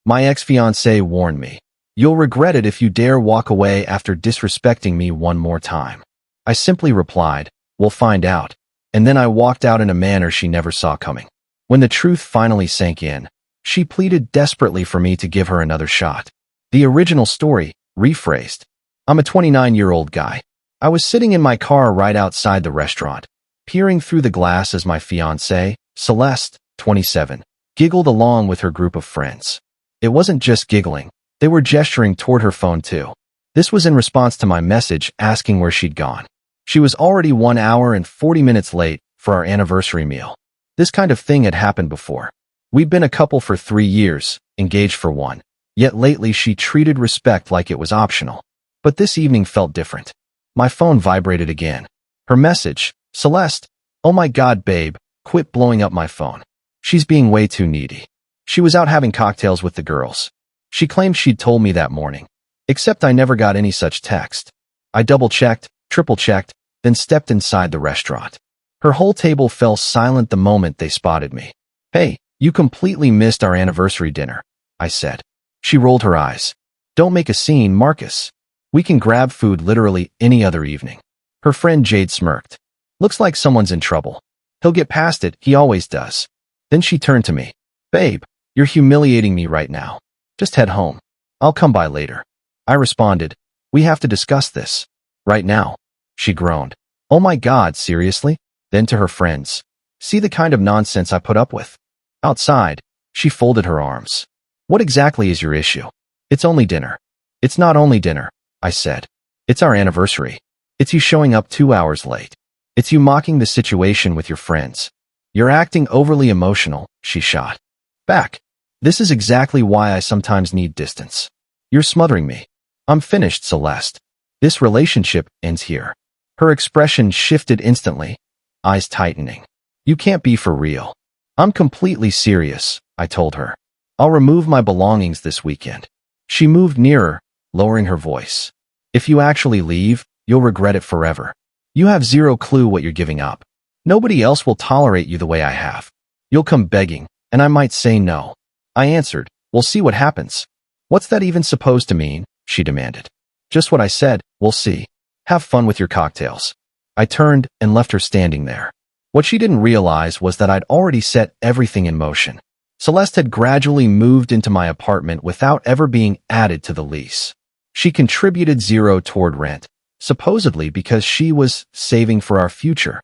My ex-fiancée warned me. You'll regret it if you dare walk away after disrespecting me one more time. I simply replied, we'll find out. And then I walked out in a manner she never saw coming. When the truth finally sank in, she pleaded desperately for me to give her another shot. The original story, rephrased. I'm a 29-year-old guy. I was sitting in my car right outside the restaurant, peering through the glass as my fiancée, Celeste, 27, giggled along with her group of friends. It wasn't just giggling. They were gesturing toward her phone too. This was in response to my message asking where she'd gone. She was already 1 hour and 40 minutes late for our anniversary meal. This kind of thing had happened before. We'd been a couple for 3 years, engaged for 1. Yet lately she treated respect like it was optional. But this evening felt different. My phone vibrated again. Her message, Celeste, oh my God, babe, quit blowing up my phone. She's being way too needy. She was out having cocktails with the girls. She claimed she'd told me that morning. Except I never got any such text. I double-checked, triple-checked, then stepped inside the restaurant. Her whole table fell silent the moment they spotted me. Hey, you completely missed our anniversary dinner, I said. She rolled her eyes. Don't make a scene, Marcus. We can grab food literally any other evening. Her friend Jade smirked. Looks like someone's in trouble. He'll get past it, he always does. Then she turned to me. Babe, you're humiliating me right now. Just head home. I'll come by later. I responded. We have to discuss this. Right now. She groaned. Oh my God, seriously? Then to her friends. See the kind of nonsense I put up with. Outside, she folded her arms. What exactly is your issue? It's only dinner. It's not only dinner, I said. It's our anniversary. It's you showing up 2 hours late. It's you mocking the situation with your friends. You're acting overly emotional, she shot back. This is exactly why I sometimes need distance. You're smothering me. I'm finished, Celeste. This relationship ends here. Her expression shifted instantly, eyes tightening. You can't be for real. I'm completely serious, I told her. I'll remove my belongings this weekend. She moved nearer, lowering her voice. If you actually leave, you'll regret it forever. You have zero clue what you're giving up. Nobody else will tolerate you the way I have. You'll come begging, and I might say no. I answered, we'll see what happens. What's that even supposed to mean? She demanded. Just what I said, we'll see. Have fun with your cocktails. I turned and left her standing there. What she didn't realize was that I'd already set everything in motion. Celeste had gradually moved into my apartment without ever being added to the lease. She contributed zero toward rent, supposedly because she was saving for our future.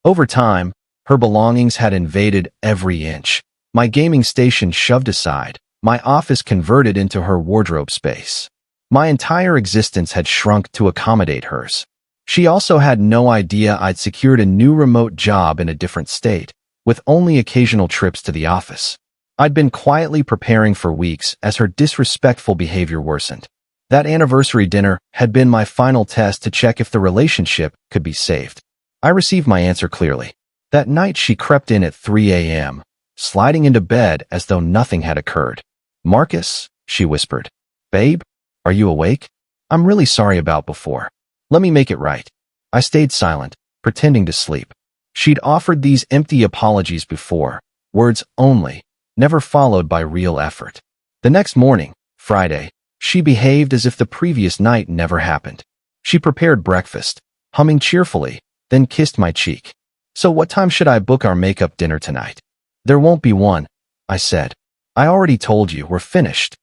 Over time, her belongings had invaded every inch. My gaming station shoved aside, my office converted into her wardrobe space. My entire existence had shrunk to accommodate hers. She also had no idea I'd secured a new remote job in a different state, with only occasional trips to the office. I'd been quietly preparing for weeks as her disrespectful behavior worsened. That anniversary dinner had been my final test to check if the relationship could be saved. I received my answer clearly. That night she crept in at 3 a.m., sliding into bed as though nothing had occurred. Marcus, she whispered. Babe, are you awake? I'm really sorry about before. Let me make it right. I stayed silent, pretending to sleep. She'd offered these empty apologies before, words only, never followed by real effort. The next morning, Friday, she behaved as if the previous night never happened. She prepared breakfast, humming cheerfully, then kissed my cheek. So what time should I book our makeup dinner tonight? There won't be one, I said. I already told you, we're finished.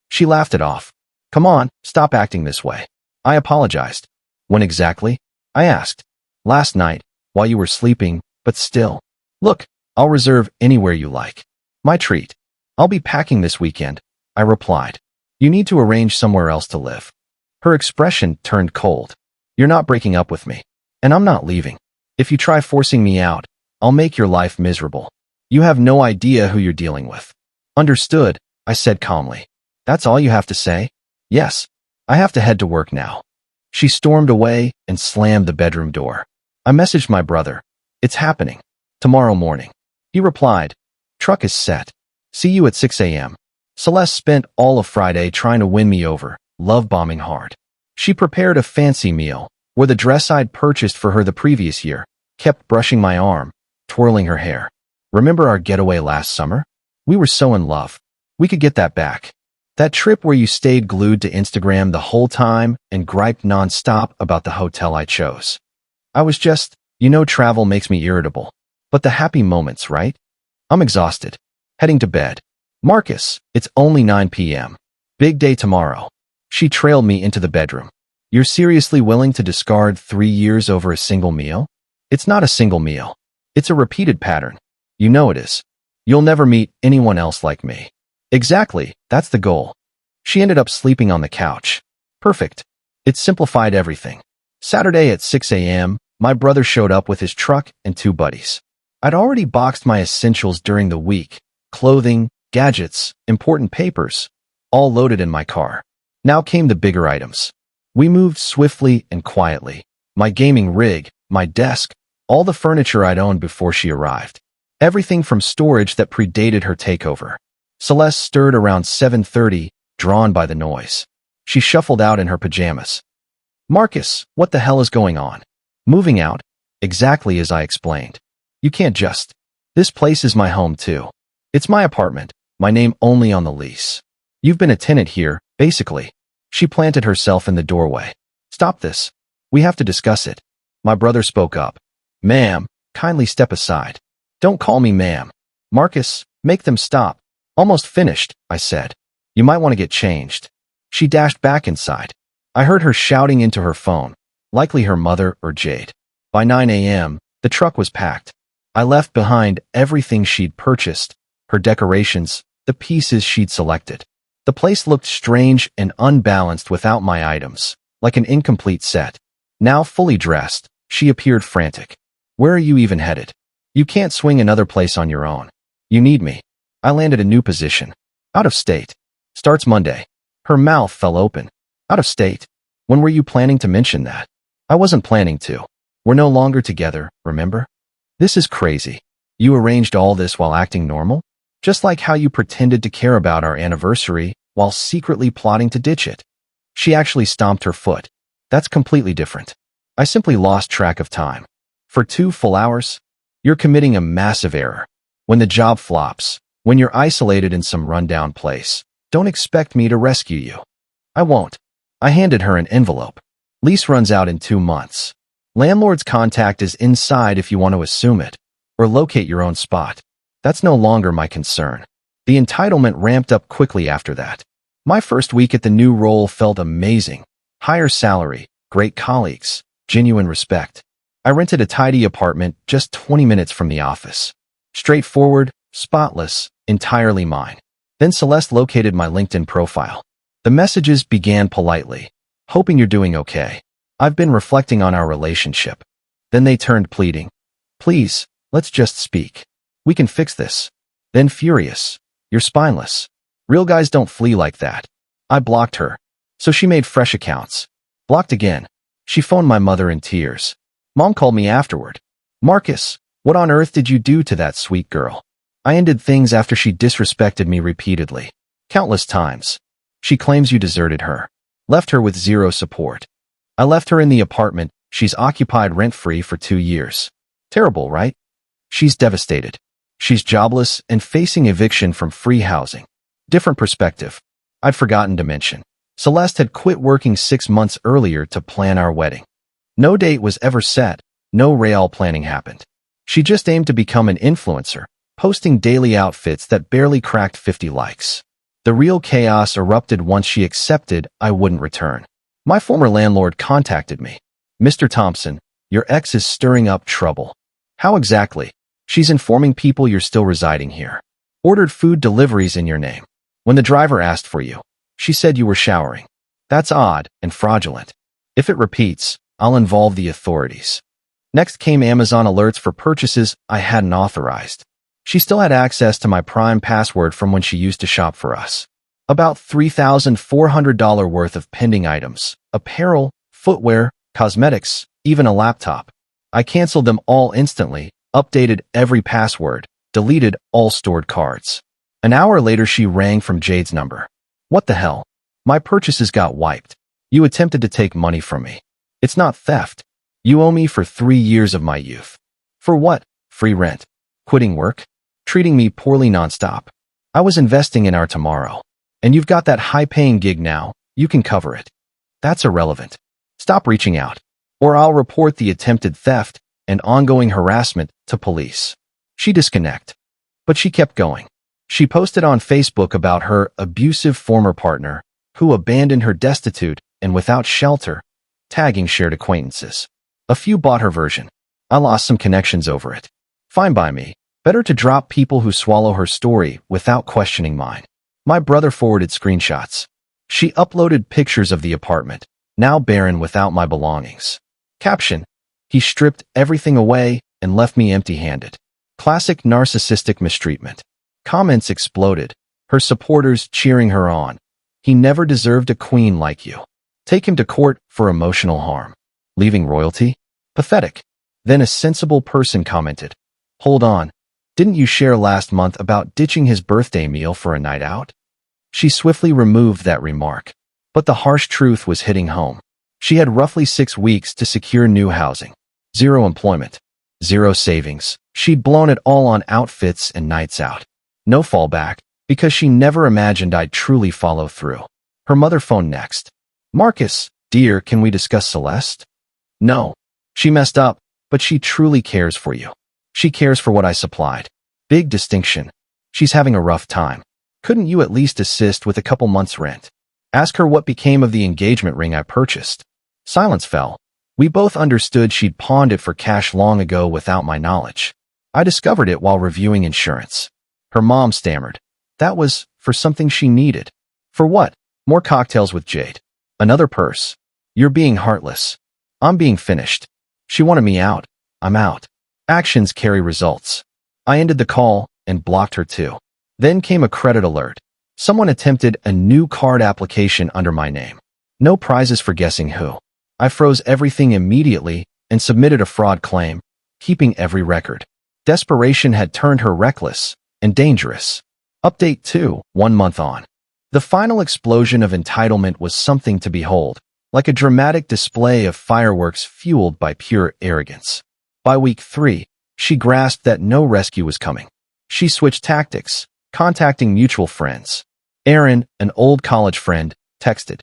She laughed it off. Come on, stop acting this way. I apologized. When exactly? I asked. Last night, while you were sleeping, but still. Look, I'll reserve anywhere you like. My treat. I'll be packing this weekend, I replied. You need to arrange somewhere else to live. Her expression turned cold. You're not breaking up with me. And I'm not leaving. If you try forcing me out, I'll make your life miserable. You have no idea who you're dealing with. Understood, I said calmly. That's all you have to say? Yes. I have to head to work now. She stormed away and slammed the bedroom door. I messaged my brother. It's happening. Tomorrow morning. He replied. Truck is set. See you at 6 a.m. Celeste spent all of Friday trying to win me over, love-bombing hard. She prepared a fancy meal, where the dress I'd purchased for her the previous year, kept brushing my arm, twirling her hair. Remember our getaway last summer? We were so in love. We could get that back. That trip where you stayed glued to Instagram the whole time and griped nonstop about the hotel I chose. I was just, travel makes me irritable. But the happy moments, right? I'm exhausted. Heading to bed. Marcus, it's only 9 p.m. Big day tomorrow. She trailed me into the bedroom. You're seriously willing to discard 3 years over a single meal? It's not a single meal. It's a repeated pattern. You know it is. You'll never meet anyone else like me. Exactly, that's the goal. She ended up sleeping on the couch. Perfect. It simplified everything. Saturday at 6 a.m., my brother showed up with his truck and 2 buddies. I'd already boxed my essentials during the week. Clothing, gadgets, important papers, all loaded in my car. Now came the bigger items. We moved swiftly and quietly. My gaming rig, my desk, all the furniture I'd owned before she arrived. Everything from storage that predated her takeover. Celeste stirred around 7:30, drawn by the noise. She shuffled out in her pajamas. Marcus, what the hell is going on? Moving out? Exactly as I explained. You can't just. This place is my home too. It's my apartment, my name only on the lease. You've been a tenant here, basically. She planted herself in the doorway. Stop this. We have to discuss it. My brother spoke up. Ma'am, kindly step aside. Don't call me ma'am. Marcus, make them stop. Almost finished, I said. You might want to get changed. She dashed back inside. I heard her shouting into her phone, likely her mother or Jade. By 9 a.m., the truck was packed. I left behind everything she'd purchased, her decorations, the pieces she'd selected. The place looked strange and unbalanced without my items, like an incomplete set. Now fully dressed, she appeared frantic. Where are you even headed? You can't swing another place on your own. You need me. I landed a new position. Out of state. Starts Monday. Her mouth fell open. Out of state. When were you planning to mention that? I wasn't planning to. We're no longer together, remember? This is crazy. You arranged all this while acting normal? Just like how you pretended to care about our anniversary while secretly plotting to ditch it. She actually stomped her foot. That's completely different. I simply lost track of time. For 2 full hours? You're committing a massive error. When the job flops, when you're isolated in some rundown place, don't expect me to rescue you. I won't. I handed her an envelope. Lease runs out in 2 months. Landlord's contact is inside if you want to assume it, or locate your own spot. That's no longer my concern. The entitlement ramped up quickly after that. My first week at the new role felt amazing. Higher salary, great colleagues, genuine respect. I rented a tidy apartment just 20 minutes from the office. Straightforward, spotless, entirely mine. Then Celeste located my LinkedIn profile. The messages began politely. Hoping you're doing okay. I've been reflecting on our relationship. Then they turned pleading. Please, let's just speak. We can fix this. Then furious. You're spineless. Real guys don't flee like that. I blocked her. So she made fresh accounts. Blocked again. She phoned my mother in tears. Mom called me afterward. Marcus, what on earth did you do to that sweet girl? I ended things after she disrespected me repeatedly. Countless times. She claims you deserted her. Left her with zero support. I left her in the apartment she's occupied rent-free for 2 years. Terrible, right? She's devastated. She's jobless and facing eviction from free housing. Different perspective. I'd forgotten to mention. Celeste had quit working 6 months earlier to plan our wedding. No date was ever set. No real planning happened. She just aimed to become an influencer, posting daily outfits that barely cracked 50 likes. The real chaos erupted once she accepted I wouldn't return. My former landlord contacted me. Mr. Thompson, your ex is stirring up trouble. How exactly? She's informing people you're still residing here. Ordered food deliveries in your name. When the driver asked for you, she said you were showering. That's odd and fraudulent. If it repeats, I'll involve the authorities. Next came Amazon alerts for purchases I hadn't authorized. She still had access to my Prime password from when she used to shop for us. About $3,400 worth of pending items, apparel, footwear, cosmetics, even a laptop. I canceled them all instantly, updated every password, deleted all stored cards. An hour later she rang from Jade's number. What the hell? My purchases got wiped. You attempted to take money from me. It's not theft. You owe me for 3 years of my youth. For what? Free rent. Quitting work? Treating me poorly nonstop. I was investing in our tomorrow. And you've got that high-paying gig now, you can cover it. That's irrelevant. Stop reaching out, or I'll report the attempted theft and ongoing harassment to police. She disconnected. But she kept going. She posted on Facebook about her abusive former partner, who abandoned her destitute and without shelter, tagging shared acquaintances. A few bought her version. I lost some connections over it. Fine by me. Better to drop people who swallow her story without questioning mine. My brother forwarded screenshots. She uploaded pictures of the apartment, now barren without my belongings. Caption: he stripped everything away and left me empty-handed. Classic narcissistic mistreatment. Comments exploded, her supporters cheering her on. He never deserved a queen like you. Take him to court for emotional harm. Leaving royalty? Pathetic. Then a sensible person commented, hold on, didn't you share last month about ditching his birthday meal for a night out? She swiftly removed that remark. But the harsh truth was hitting home. She had roughly 6 weeks to secure new housing. 0 employment. 0 savings. She'd blown it all on outfits and nights out. No fallback, because she never imagined I'd truly follow through. Her mother phoned next. Marcus, dear, can we discuss Celeste? No. She messed up, but she truly cares for you. She cares for what I supplied. Big distinction. She's having a rough time. Couldn't you at least assist with a couple months' rent? Ask her what became of the engagement ring I purchased. Silence fell. We both understood she'd pawned it for cash long ago without my knowledge. I discovered it while reviewing insurance. Her mom stammered. That was for something she needed. For what? More cocktails with Jade. Another purse. You're being heartless. I'm being finished. She wanted me out. I'm out. Actions carry results. I ended the call and blocked her too. Then came a credit alert. Someone attempted a new card application under my name. No prizes for guessing who. I froze everything immediately and submitted a fraud claim, keeping every record. Desperation had turned her reckless and dangerous. Update 2, 1 month on. The final explosion of entitlement was something to behold, like a dramatic display of fireworks fueled by pure arrogance. By week 3, she grasped that no rescue was coming. She switched tactics, contacting mutual friends. Aaron, an old college friend, texted,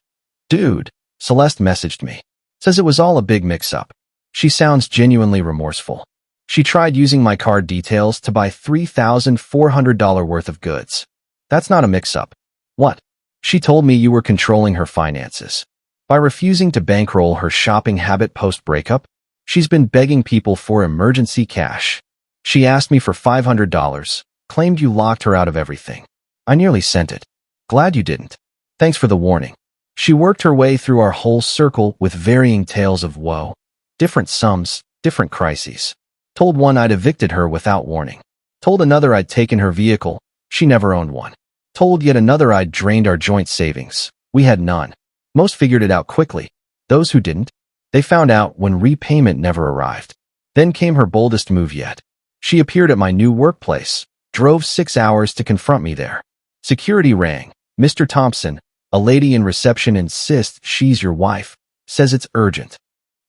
Dude, Celeste messaged me. Says it was all a big mix-up. She sounds genuinely remorseful. She tried using my card details to buy $3,400 worth of goods. That's not a mix-up. What? She told me you were controlling her finances. By refusing to bankroll her shopping habit post-breakup, she's been begging people for emergency cash. She asked me for $500, claimed you locked her out of everything. I nearly sent it. Glad you didn't. Thanks for the warning. She worked her way through our whole circle with varying tales of woe. Different sums, different crises. Told one I'd evicted her without warning. Told another I'd taken her vehicle. She never owned one. Told yet another I'd drained our joint savings. We had none. Most figured it out quickly. Those who didn't, they found out when repayment never arrived. Then came her boldest move yet. She appeared at my new workplace, drove 6 hours to confront me there. Security rang. Mr. Thompson, a lady in reception insists she's your wife, says it's urgent.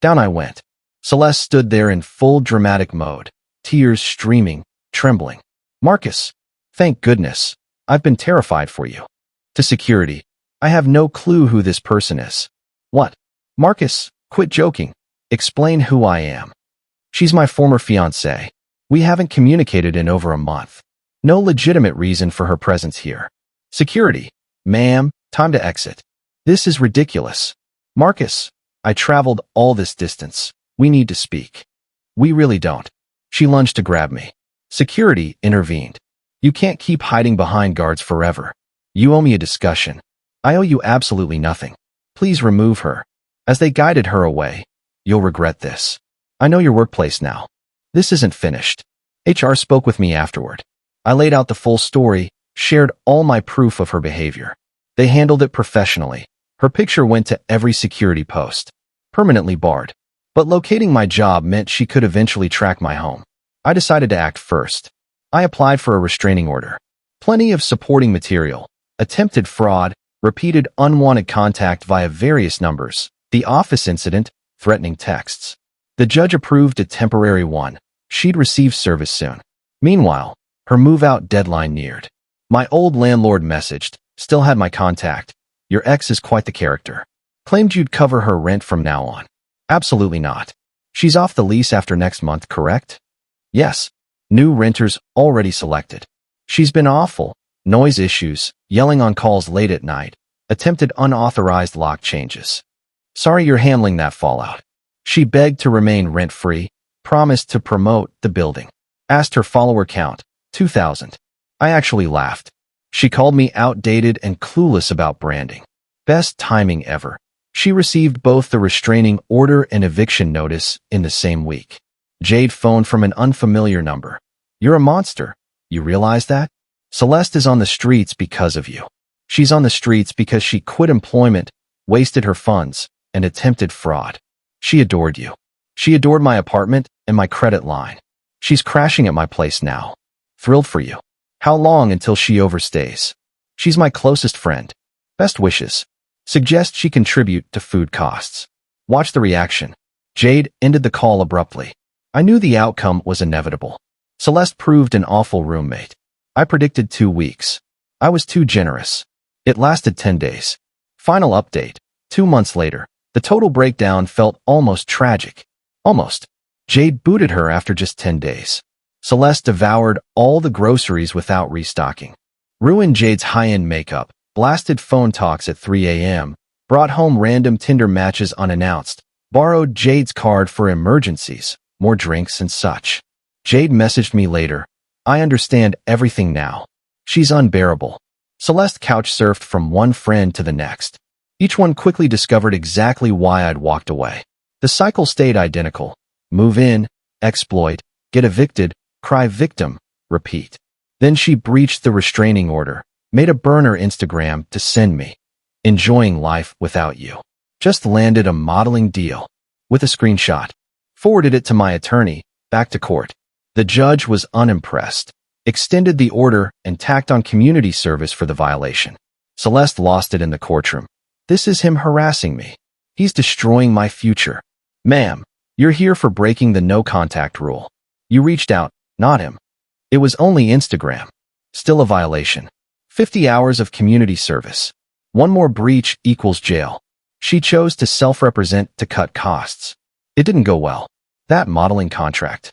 Down I went. Celeste stood there in full dramatic mode, tears streaming, trembling. Marcus, thank goodness. I've been terrified for you. To security, I have no clue who this person is. What? Marcus, quit joking. Explain who I am. She's my former fiancée. We haven't communicated in over a month. No legitimate reason for her presence here. Security, ma'am, time to exit. This is ridiculous. Marcus, I traveled all this distance. We need to speak. We really don't. She lunged to grab me. Security intervened. You can't keep hiding behind guards forever. You owe me a discussion. I owe you absolutely nothing. Please remove her. As they guided her away, you'll regret this. I know your workplace now. This isn't finished. HR spoke with me afterward. I laid out the full story, shared all my proof of her behavior. They handled it professionally. Her picture went to every security post. Permanently barred. But locating my job meant she could eventually track my home. I decided to act first. I applied for a restraining order. Plenty of supporting material. Attempted fraud, repeated unwanted contact via various numbers, the office incident, threatening texts. The judge approved a temporary one. She'd receive service soon. Meanwhile, her move-out deadline neared. My old landlord messaged, Still had my contact. Your ex is quite the character. Claimed you'd cover her rent from now on. Absolutely not. She's off the lease after next month, correct? Yes. New renters already selected. She's been awful. Noise issues, yelling on calls late at night, attempted unauthorized lock changes. Sorry you're handling that fallout. She begged to remain rent-free, promised to promote the building. Asked her follower count, 2,000. I actually laughed. She called me outdated and clueless about branding. Best timing ever. She received both the restraining order and eviction notice in the same week. Jade phoned from an unfamiliar number. You're a monster. You realize that? Celeste is on the streets because of you. She's on the streets because she quit employment, wasted her funds, and attempted fraud. She adored you. She adored my apartment and my credit line. She's crashing at my place now. Thrilled for you. How long until she overstays? She's my closest friend. Best wishes. Suggest she contribute to food costs. Watch the reaction. Jade ended the call abruptly. I knew the outcome was inevitable. Celeste proved an awful roommate. I predicted 2 weeks. I was too generous. It lasted 10 days. Final update. 2 months later, the total breakdown felt almost tragic. Almost. Jade booted her after just 10 days. Celeste devoured all the groceries without restocking. Ruined Jade's high-end makeup, blasted phone talks at 3 a.m., brought home random Tinder matches unannounced, borrowed Jade's card for emergencies, more drinks and such. Jade messaged me later. I understand everything now. She's unbearable. Celeste couch-surfed from one friend to the next. Each one quickly discovered exactly why I'd walked away. The cycle stayed identical. Move in, exploit, get evicted, cry victim, repeat. Then she breached the restraining order, made a burner Instagram to send me. Enjoying life without you. Just landed a modeling deal. With a screenshot. Forwarded it to my attorney, back to court. The judge was unimpressed. Extended the order and tacked on community service for the violation. Celeste lost it in the courtroom. This is him harassing me. He's destroying my future. Ma'am, you're here for breaking the no-contact rule. You reached out, not him. It was only Instagram. Still a violation. 50 hours of community service. One more breach equals jail. She chose to self-represent to cut costs. It didn't go well. That modeling contract.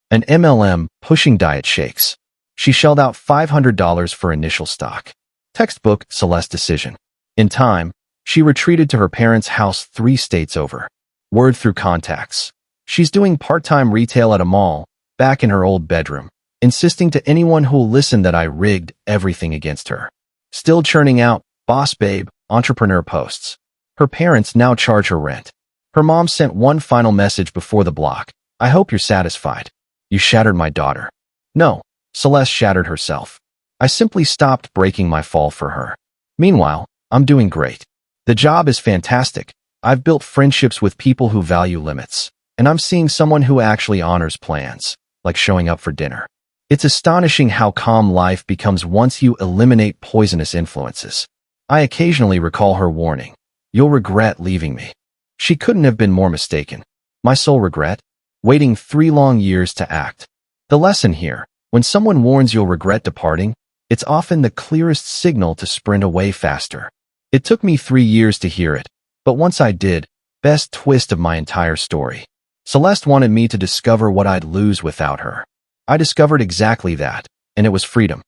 An MLM pushing diet shakes. She shelled out $500 for initial stock. Textbook Celeste decision. In time, she retreated to her parents' house 3 states over. Word through contacts. She's doing part-time retail at a mall, back in her old bedroom, insisting to anyone who'll listen that I rigged everything against her. Still churning out boss babe, entrepreneur posts. Her parents now charge her rent. Her mom sent one final message before the block. I hope you're satisfied. You shattered my daughter. No, Celeste shattered herself. I simply stopped breaking my fall for her. Meanwhile, I'm doing great. The job is fantastic. I've built friendships with people who value limits, and I'm seeing someone who actually honors plans, like showing up for dinner. It's astonishing how calm life becomes once you eliminate poisonous influences. I occasionally recall her warning. You'll regret leaving me. She couldn't have been more mistaken. My sole regret? Waiting 3 long years to act. The lesson here, when someone warns you'll regret departing, it's often the clearest signal to sprint away faster. It took me 3 years to hear it, but once I did, best twist of my entire story. Celeste wanted me to discover what I'd lose without her. I discovered exactly that, and it was freedom.